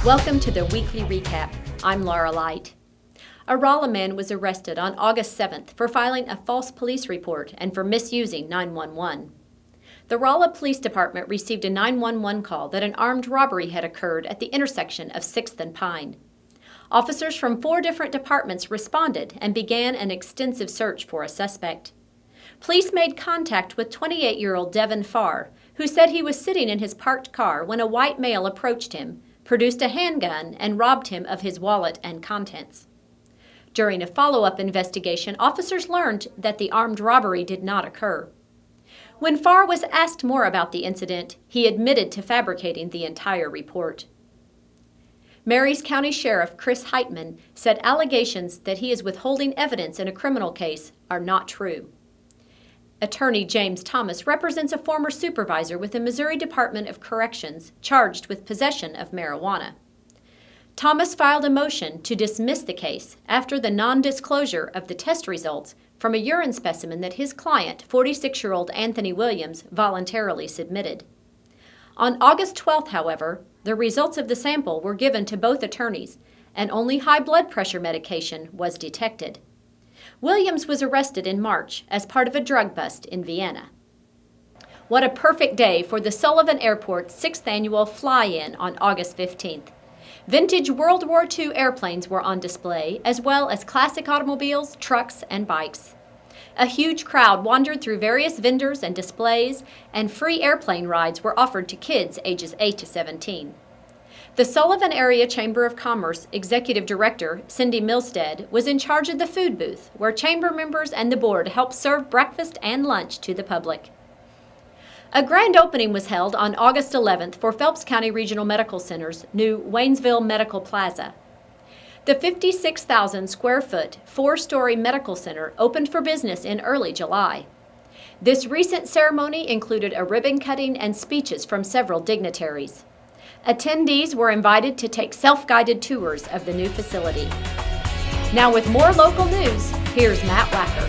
Welcome to the Weekly Recap. I'm Laura Light. A Rolla man was arrested on August 7th for filing a false police report and for misusing 911. The Rolla Police Department received a 911 call that an armed robbery had occurred at the intersection of 6th and Pine. Officers from 4 different departments responded and began an extensive search for a suspect. Police made contact with 28-year-old Devin Farr, who said he was sitting in his parked car when a white male approached him, produced a handgun, and robbed him of his wallet and contents. During a follow-up investigation, officers learned that the armed robbery did not occur. When Farr was asked more about the incident, he admitted to fabricating the entire report. Marys County Sheriff Chris Heitman said allegations that he is withholding evidence in a criminal case are not true. Attorney James Thomas represents a former supervisor with the Missouri Department of Corrections charged with possession of marijuana. Thomas filed a motion to dismiss the case after the non-disclosure of the test results from a urine specimen that his client, 46-year-old Anthony Williams, voluntarily submitted. On August 12th, however, the results of the sample were given to both attorneys, and only high blood pressure medication was detected. Williams was arrested in March as part of a drug bust in Vienna. What a perfect day for the Sullivan Airport 6th annual fly-in on August 15th. Vintage World War II airplanes were on display, as well as classic automobiles, trucks, and bikes. A huge crowd wandered through various vendors and displays, and free airplane rides were offered to kids ages 8 to 17. The Sullivan Area Chamber of Commerce Executive Director, Cindy Milstead, was in charge of the food booth, where chamber members and the board helped serve breakfast and lunch to the public. A grand opening was held on August 11th for Phelps County Regional Medical Center's new Waynesville Medical Plaza. The 56,000 square foot, 4-story medical center opened for business in early July. This recent ceremony included a ribbon cutting and speeches from several dignitaries. Attendees were invited to take self-guided tours of the new facility. Now with more local news, here's Matt Wacker.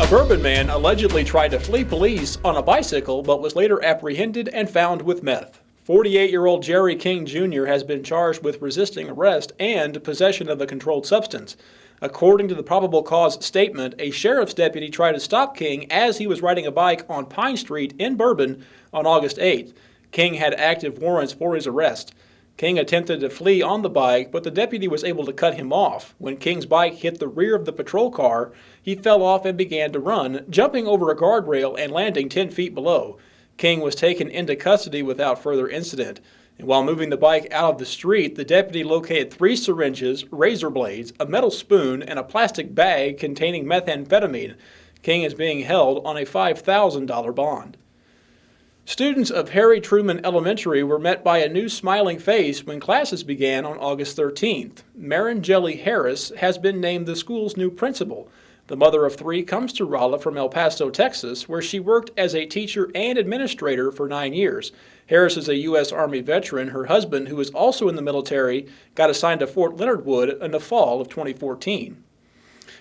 A Bourbon man allegedly tried to flee police on a bicycle but was later apprehended and found with meth. 48-year-old Jerry King Jr. has been charged with resisting arrest and possession of a controlled substance. According to the probable cause statement, a sheriff's deputy tried to stop King as he was riding a bike on Pine Street in Bourbon on August 8th. King had active warrants for his arrest. King attempted to flee on the bike, but the deputy was able to cut him off. When King's bike hit the rear of the patrol car, he fell off and began to run, jumping over a guardrail and landing 10 feet below. King was taken into custody without further incident. And while moving the bike out of the street, the deputy located 3 syringes, razor blades, a metal spoon, and a plastic bag containing methamphetamine. King is being held on a $5,000 bond. Students of Harry Truman Elementary were met by a new smiling face when classes began on August 13th. Marin Jelly Harris has been named the school's new principal. The mother of 3 comes to Rolla from El Paso, Texas, where she worked as a teacher and administrator for 9 years. Harris is a U.S. Army veteran. Her husband, who is also in the military, got assigned to Fort Leonard Wood in the fall of 2014.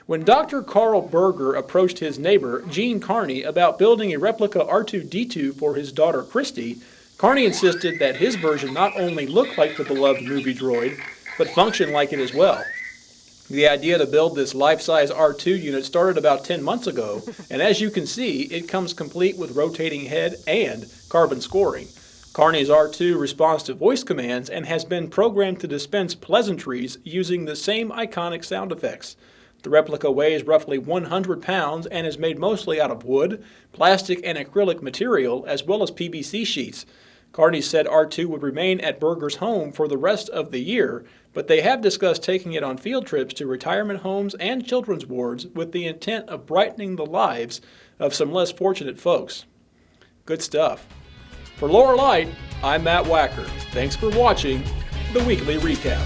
When Dr. Carl Berger approached his neighbor, Gene Carney, about building a replica R2-D2 for his daughter Christy, Carney insisted that his version not only look like the beloved movie droid, but function like it as well. The idea to build this life-size R2 unit started about 10 months ago, and as you can see, it comes complete with rotating head and carbon scoring. Carney's R2 responds to voice commands and has been programmed to dispense pleasantries using the same iconic sound effects. The replica weighs roughly 100 pounds and is made mostly out of wood, plastic, and acrylic material, as well as PVC sheets. Carney said R2 would remain at Berger's home for the rest of the year, but they have discussed taking it on field trips to retirement homes and children's wards with the intent of brightening the lives of some less fortunate folks. Good stuff. For Laura Light, I'm Matt Wacker. Thanks for watching the Weekly Recap.